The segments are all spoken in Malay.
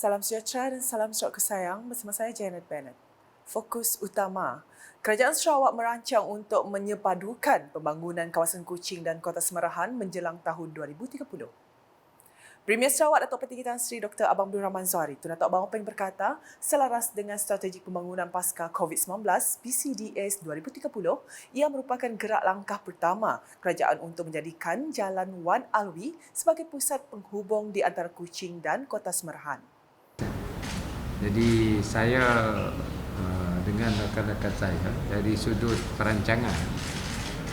Salam sejahtera dan salam Sarawak kesayang bersama saya Janet Bennett. Fokus utama. Kerajaan Sarawak merancang untuk menyepadukan pembangunan kawasan Kuching dan Kota Semerahan menjelang tahun 2030. Premier Sarawak Datuk Petinggi Tan Sri Dr. Abang Abdul Rahman Zuhari, Tun Datuk Abang Openg berkata, selaras dengan strategi pembangunan pasca COVID-19 PCDS 2030, ia merupakan gerak langkah pertama kerajaan untuk menjadikan Jalan Wan Alwi sebagai pusat penghubung di antara Kuching dan Kota Semerahan. Jadi saya dengan rakan-rakan saya dari sudut perancangan,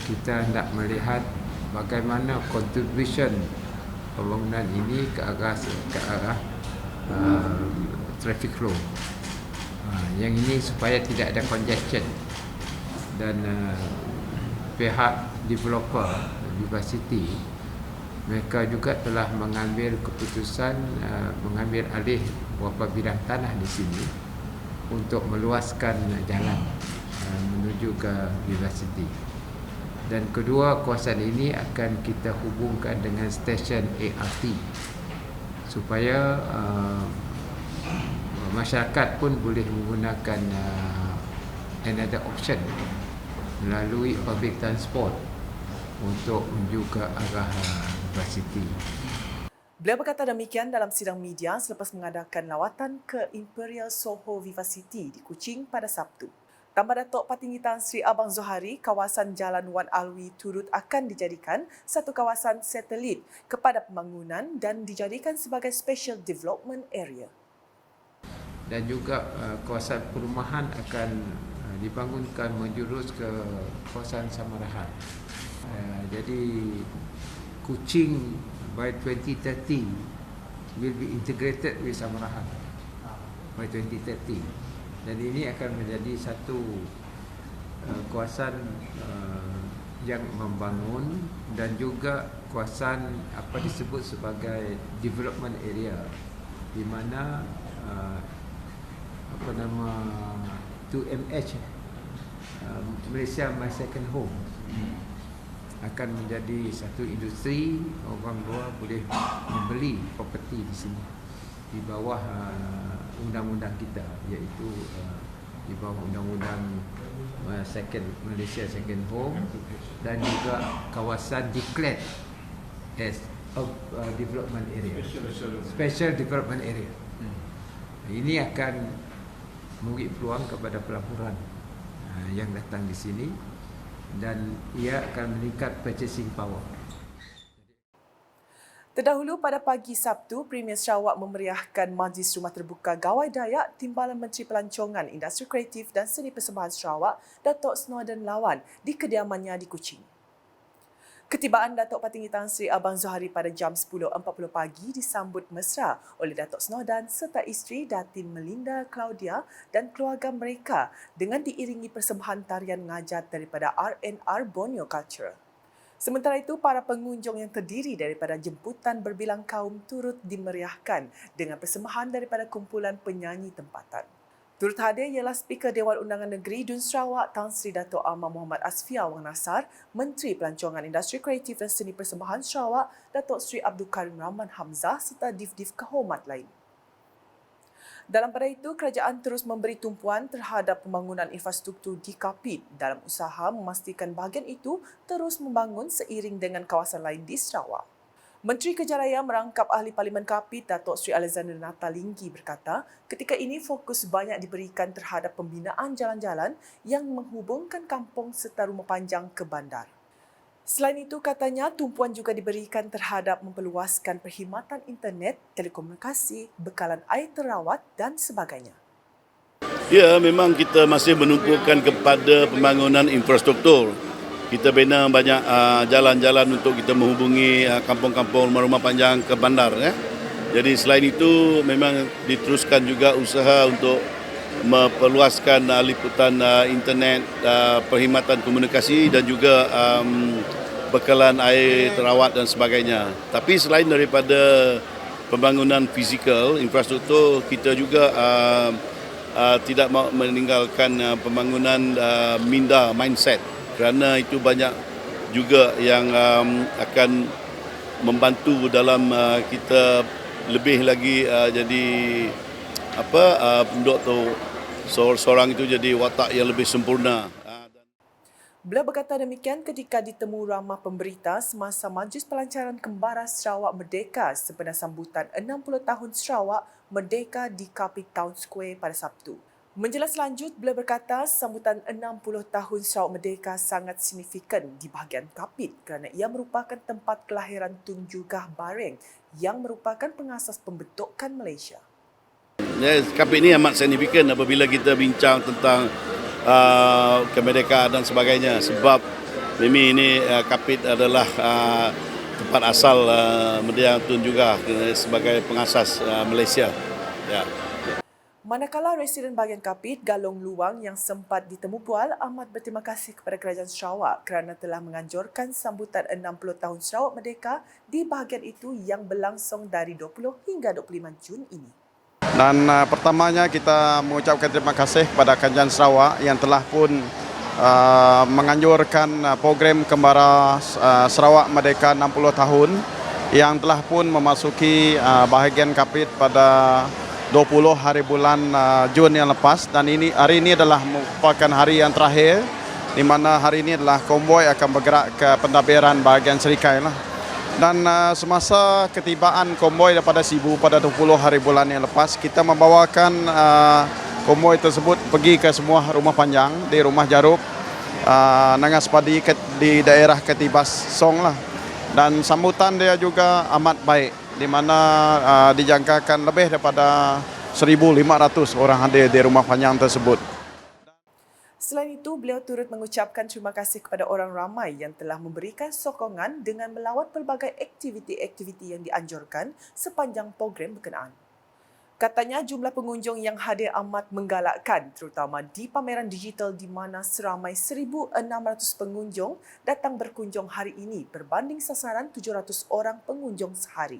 kita hendak melihat bagaimana contribution pembangunan ini ke arah traffic flow. Yang ini supaya tidak ada congestion dan pihak developer Vivacity mereka juga telah mengambil keputusan mengambil alih beberapa bidang tanah di sini untuk meluaskan jalan menuju ke Vivacity. Dan kedua, kawasan ini akan kita hubungkan dengan stesen ART supaya masyarakat pun boleh menggunakan another option melalui public transport untuk menuju ke arah Vivacity. Beliau berkata demikian dalam sidang media selepas mengadakan lawatan ke Imperial Soho Vivacity di Kuching pada Sabtu. Tambah Datuk Petinggi Tan Sri Abang Zuhari, kawasan Jalan Wan Alwi turut akan dijadikan satu kawasan satelit kepada pembangunan dan dijadikan sebagai Special Development Area. Dan juga kawasan perumahan akan dibangunkan menjurus ke kawasan Semerahan. Jadi Kuching by 2030 will be integrated with Semerahan by 2030. Dan ini akan menjadi satu kawasan yang membangun dan juga kawasan apa disebut sebagai development area di mana 2MH Malaysia My Second Home akan menjadi satu industri. Orang luar boleh membeli properti di sini di bawah undang-undang kita, iaitu di bawah undang-undang Malaysia Second Home dan juga kawasan declared as a development area, special development area. Ini akan memberi peluang kepada pelaburan yang datang di sini dan ia akan meningkat purchasing power. Terdahulu pada pagi Sabtu, Premier Sarawak memeriahkan Majlis Rumah Terbuka Gawai Dayak Timbalan Menteri Pelancongan, Industri Kreatif dan Seni Persembahan Sarawak, Datuk Snowden Lawan di kediamannya di Kuching. Ketibaan Datuk Petinggi Tan Sri Abang Zuhari pada jam 10.40 pagi disambut mesra oleh Datuk Snowden serta isteri Datin Melinda Claudia dan keluarga mereka dengan diiringi persembahan tarian ngajat daripada RNR Borneo Culture. Sementara itu, para pengunjung yang terdiri daripada jemputan berbilang kaum turut dimeriahkan dengan persembahan daripada kumpulan penyanyi tempatan. Turut hadir ialah Speaker Dewan Undangan Negeri Dun Sarawak Tan Sri Dato' Amar Muhammad Asfia Wang Nasar, Menteri Pelancongan Industri Kreatif dan Seni Persembahan Sarawak Datuk Sri Abdul Karim Rahman Hamzah serta div-div kehormat lain. Dalam pada itu, kerajaan terus memberi tumpuan terhadap pembangunan infrastruktur di Kapit dalam usaha memastikan bahagian itu terus membangun seiring dengan kawasan lain di Sarawak. Menteri Kejaraya merangkap Ahli Parlimen Kapit Datuk Sri Alexander Natalinggi berkata, ketika ini fokus banyak diberikan terhadap pembinaan jalan-jalan yang menghubungkan kampung serta rumah panjang ke bandar. Selain itu, katanya tumpuan juga diberikan terhadap memperluaskan perkhidmatan internet, telekomunikasi, bekalan air terawat dan sebagainya. Ya, memang kita masih menumpukan kepada pembangunan infrastruktur. Kita bina banyak jalan-jalan untuk kita menghubungi kampung-kampung rumah panjang ke bandar. Jadi selain itu memang diteruskan juga usaha untuk memperluaskan liputan internet, perkhidmatan komunikasi dan juga bekalan air terawat dan sebagainya. Tapi selain daripada pembangunan fizikal, infrastruktur, kita juga tidak mahu meninggalkan pembangunan minda, mindset. Kerana itu banyak juga yang akan membantu dalam kita lebih lagi jadi penduduk tu seorang itu jadi watak yang lebih sempurna. Beliau berkata demikian ketika ditemu ramah pemberita semasa Majlis Pelancaran Kembara Sarawak Merdeka sempena sambutan 60 tahun Sarawak Merdeka di Kapit Town Square pada Sabtu. Menjelas lanjut, beliau berkata sambutan 60 tahun Sarawak Merdeka sangat signifikan di bahagian Kapit kerana ia merupakan tempat kelahiran Tun Jugah Bareng yang merupakan pengasas pembentukan Malaysia. Kapit ini amat signifikan apabila kita bincang tentang kemerdekaan dan sebagainya, sebab ini Kapit adalah tempat asal Mendiang Tun Jugah sebagai pengasas Malaysia. Ya. Manakala Residen Bahagian Kapit, Galong Luang yang sempat ditemu pual amat berterima kasih kepada Kerajaan Sarawak kerana telah menganjurkan sambutan 60 tahun Sarawak Merdeka di bahagian itu yang berlangsung dari 20 hingga 25 Jun ini. Dan pertamanya kita mengucapkan terima kasih kepada Kerajaan Sarawak yang telah pun menganjurkan program Kembara Sarawak Merdeka 60 tahun yang telah pun memasuki bahagian Kapit pada 20 hari bulan Jun yang lepas, dan hari ini adalah merupakan hari yang terakhir di mana hari ini adalah konvoi akan bergerak ke pentadbiran bahagian Serikai lah. Dan semasa ketibaan konvoi daripada Sibu pada 20 hari bulan yang lepas, kita membawakan konvoi tersebut pergi ke semua rumah panjang di Rumah Jarup, Nangas Padi di daerah Ketibas Song lah. Dan sambutan dia juga amat baik, di mana dijangkakan lebih daripada 1,500 orang hadir di rumah panjang tersebut. Selain itu, beliau turut mengucapkan terima kasih kepada orang ramai yang telah memberikan sokongan dengan melawat pelbagai aktiviti-aktiviti yang dianjurkan sepanjang program berkenaan. Katanya jumlah pengunjung yang hadir amat menggalakkan, terutama di pameran digital di mana seramai 1,600 pengunjung datang berkunjung hari ini berbanding sasaran 700 orang pengunjung sehari.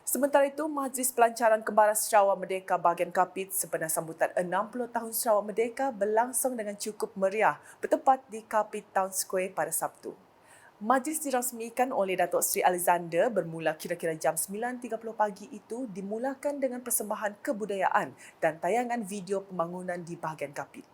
Sementara itu, Majlis Pelancaran Kembara Sarawak Merdeka bahagian Kapit sempena sambutan 60 tahun Sarawak Merdeka berlangsung dengan cukup meriah bertempat di Kapit Town Square pada Sabtu. Majlis dirasmikan oleh Datuk Seri Alexander bermula kira-kira jam 9.30 pagi itu dimulakan dengan persembahan kebudayaan dan tayangan video pembangunan di bahagian Kapit.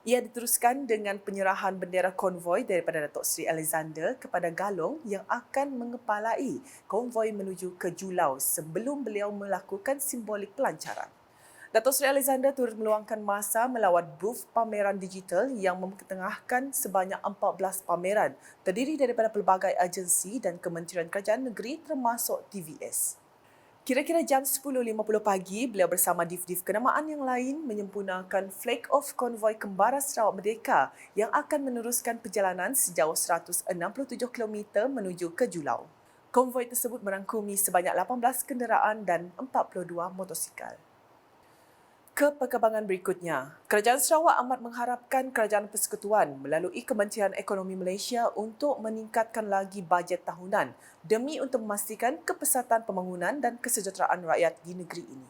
Ia diteruskan dengan penyerahan bendera konvoi daripada Datuk Seri Alexander kepada Galong yang akan mengepalai konvoi menuju ke Julau sebelum beliau melakukan simbolik pelancaran. Datuk Seri Alexander turut meluangkan masa melawat booth pameran digital yang mempertengahkan sebanyak 14 pameran terdiri daripada pelbagai agensi dan Kementerian Kerajaan Negeri termasuk TVS. Kira-kira jam 10.50 pagi, beliau bersama div-div kenamaan yang lain menyempurnakan flag off konvoi Kembara Sarawak Merdeka yang akan meneruskan perjalanan sejauh 167 km menuju ke Julau. Konvoi tersebut merangkumi sebanyak 18 kenderaan dan 42 motosikal. Ke perkembangan berikutnya, Kerajaan Sarawak amat mengharapkan Kerajaan Persekutuan melalui Kementerian Ekonomi Malaysia untuk meningkatkan lagi bajet tahunan demi untuk memastikan kepesatan pembangunan dan kesejahteraan rakyat di negeri ini.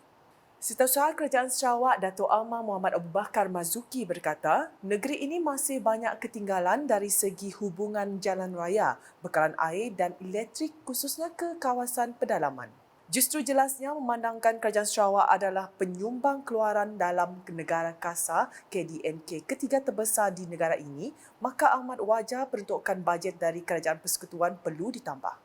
Setiausaha Kerajaan Sarawak, Dato' Amar Muhammad Abu Bakar Mazuki berkata, negeri ini masih banyak ketinggalan dari segi hubungan jalan raya, bekalan air dan elektrik khususnya ke kawasan pedalaman. Justru jelasnya memandangkan Kerajaan Sarawak adalah penyumbang keluaran dalam negara KASA KDNK ketiga terbesar di negara ini, maka amat wajar peruntukan bajet dari Kerajaan Persekutuan perlu ditambah.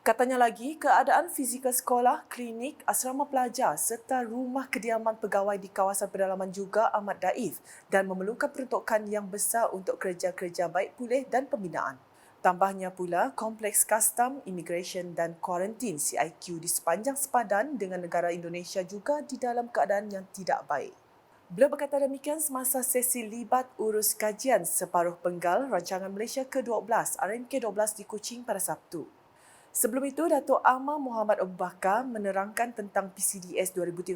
Katanya lagi, keadaan fizikal sekolah, klinik, asrama pelajar serta rumah kediaman pegawai di kawasan pedalaman juga amat daif dan memerlukan peruntukan yang besar untuk kerja-kerja baik pulih dan pembinaan. Tambahnya pula, kompleks kastam, imigresen dan kuarantin CIQ di sepanjang sepadan dengan negara Indonesia juga di dalam keadaan yang tidak baik. Beliau berkata demikian semasa sesi libat urus kajian separuh penggal Rancangan Malaysia ke-12 RMK-12 di Kuching pada Sabtu. Sebelum itu, Dato' Amar Muhammad Abu Bakar menerangkan tentang PCDS 2030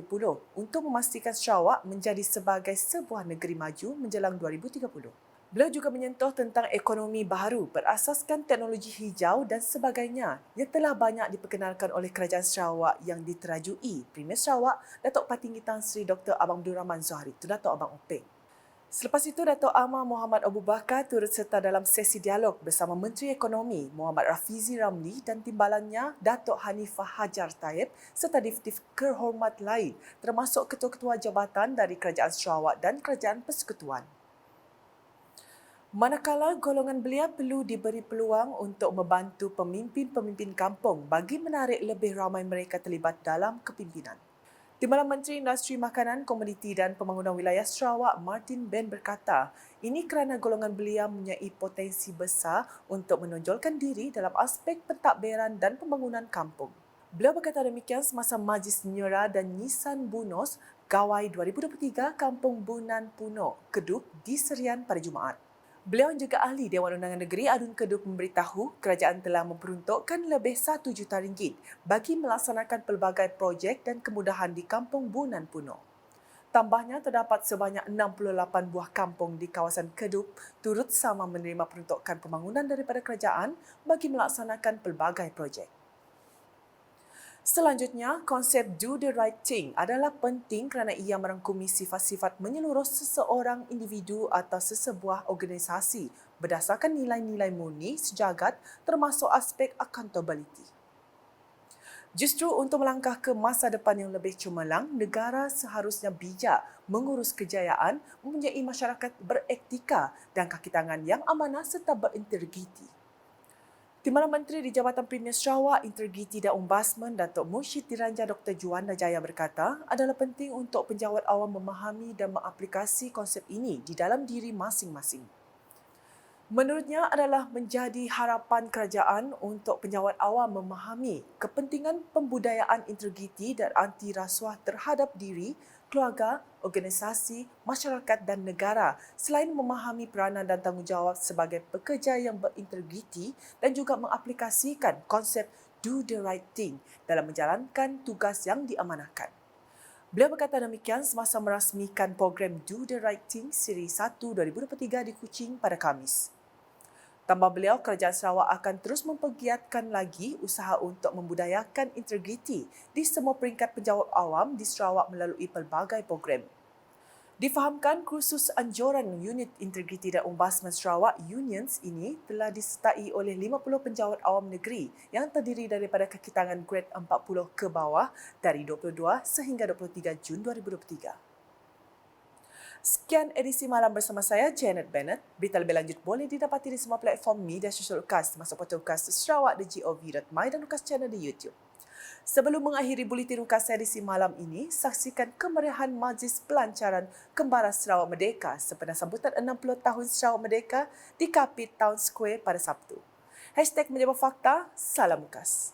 untuk memastikan Sarawak menjadi sebagai sebuah negeri maju menjelang 2030. Beliau juga menyentuh tentang ekonomi baharu berasaskan teknologi hijau dan sebagainya yang telah banyak diperkenalkan oleh Kerajaan Sarawak yang diterajui Premier Sarawak, Datuk Patinggi Tan Sri Dr. Abang Abdul Rahman Zohari, Datuk Abang Openg. Selepas itu, Dato' Amar Muhammad Abu Bakar turut serta dalam sesi dialog bersama Menteri Ekonomi Muhammad Rafizi Ramli dan timbalannya Dato' Hanifah Hajar Taib serta dif-dif kehormat lain termasuk ketua-ketua jabatan dari Kerajaan Sarawak dan Kerajaan Persekutuan. Manakala golongan belia perlu diberi peluang untuk membantu pemimpin-pemimpin kampung bagi menarik lebih ramai mereka terlibat dalam kepimpinan. Timbalan Menteri Industri Makanan, Komoditi dan Pembangunan Wilayah Sarawak, Martin Ben berkata, ini kerana golongan belia mempunyai potensi besar untuk menonjolkan diri dalam aspek pentadbiran dan pembangunan kampung. Beliau berkata demikian semasa Majlis Nyera dan Nisan Bunos Gawai 2023 Kampung Bunan Puno, Keduk di Serian pada Jumaat. Beliau juga ahli Dewan Undangan Negeri Adun Keduk memberitahu kerajaan telah memperuntukkan lebih RM1 juta bagi melaksanakan pelbagai projek dan kemudahan di Kampung Bunan Puno. Tambahnya, terdapat sebanyak 68 buah kampung di kawasan Keduk turut sama menerima peruntukan pembangunan daripada kerajaan bagi melaksanakan pelbagai projek. Selanjutnya, konsep do the right thing adalah penting kerana ia merangkumi sifat-sifat menyeluruh seseorang individu atau sesebuah organisasi berdasarkan nilai-nilai murni sejagat termasuk aspek accountability. Justru untuk melangkah ke masa depan yang lebih cemerlang, negara seharusnya bijak mengurus kejayaan, mempunyai masyarakat beretika dan kaki tangan yang amanah serta berintegriti. Timbalan Menteri di Jabatan Premier Sarawak, Integriti dan Ombudsman Datuk Mursyid Diranja Dr. Juanda Jaya berkata, adalah penting untuk penjawat awam memahami dan mengaplikasi konsep ini di dalam diri masing-masing. Menurutnya adalah menjadi harapan kerajaan untuk penjawat awam memahami kepentingan pembudayaan integriti dan anti rasuah terhadap diri, keluarga, organisasi, masyarakat dan negara selain memahami peranan dan tanggungjawab sebagai pekerja yang berintegriti dan juga mengaplikasikan konsep do the right thing dalam menjalankan tugas yang diamanahkan. Beliau berkata demikian semasa merasmikan program Do the Right Thing Siri 1 2023 di Kuching pada Khamis. Tambah beliau, Kerajaan Sarawak akan terus mempergiatkan lagi usaha untuk membudayakan integriti di semua peringkat penjawat awam di Sarawak melalui pelbagai program. Difahamkan kursus anjuran Unit Integriti dan Ombudsman Sarawak Unions ini telah disertai oleh 50 penjawat awam negeri yang terdiri daripada kaki tangan grade 40 ke bawah dari 22 sehingga 23 Jun 2023. Sekian edisi malam bersama saya, Janet Bennett. Berita lebih lanjut boleh didapati di semua platform media sosial UKAS termasuk portal UKAS Sarawak.gov.my dan UKAS Channel di YouTube. Sebelum mengakhiri buletin UKAS edisi malam ini, saksikan kemeriahan Majlis Pelancaran Kembara Sarawak Merdeka sempena sambutan 60 tahun Sarawak Merdeka di Kapit Town Square pada Sabtu. #Menjawab Fakta, salam UKAS.